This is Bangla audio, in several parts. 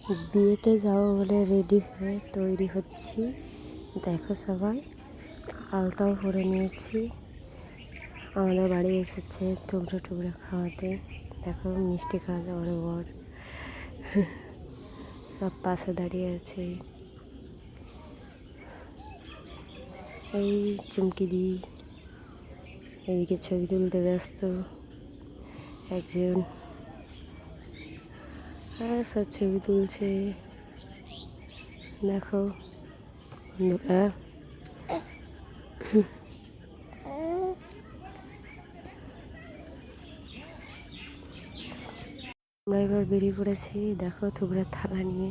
বিয়েতে যাবো বলে রেডি হয়ে তৈরি হচ্ছি। দেখো সবাই, আলতাও পরে নিয়েছি। আমাদের বাড়ি এসেছে টুকরো টুকরো খাওয়াতে। দেখো মিষ্টি খাওয়াতে আমার বর সব পাশে দাঁড়িয়ে আছে। এই চুমকি দি এদিকে ছবি তুলতে ব্যস্ত একজন, সব ছবি তুলছে। দেখো বন্ধুরা, আমরা এবার বেরিয়ে পড়েছি। দেখো থুবড়ার থালা নিয়ে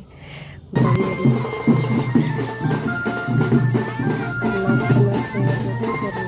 নাচতে নাচতে চলে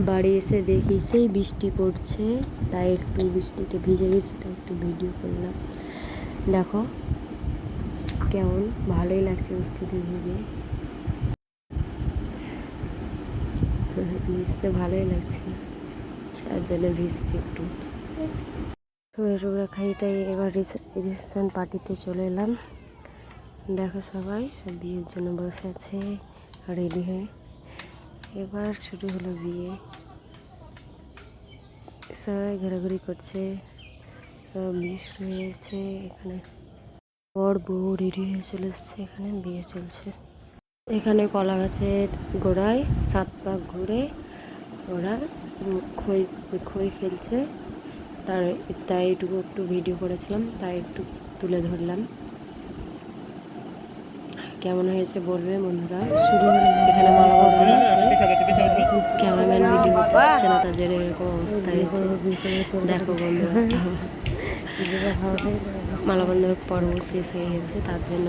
বাড়ি এসে দেখি সেই বৃষ্টি পড়ছে, তাই একটু বৃষ্টিতে ভিজে গেছি, তাই একটু ভিডিও করলাম। দেখো কেমন ভালোই লাগছে বৃষ্টিতে ভিজে, ভিজতে ভালোই লাগছে, তার জন্য ভিজছি একটু। খাইটাই এবার রিসেপশন পার্টিতে চলে এলাম। দেখো সবাই সব বিয়ের জন্য বসে আছে রেডি হয়ে। এবার শুরু হলো বিয়ে, সবাই ঘোরাঘুরি করছে, সব বিয়ে শুরু হয়েছে। এখানে বর বউ রেডি হয়ে চলে এসছে, এখানে বিয়ে চলছে। এখানে কলা গাছের গোড়ায় 7 পাক ঘুরে ওরা খই ফেলছে, তাই এটুকু একটু ভিডিও করেছিলাম, তাই একটু তুলে ধরলাম। কেমন হয়েছে বলবে বন্ধুরা। শুরু এখানে মালা বদল ক্যামেরাম্যান ভিডিও করছে না, তাদের এরকম অবস্থা হয়েছে। দেখো বন্ধুরা, মালা বদলের পর্ব শেষ হয়ে গেছে, তার জন্য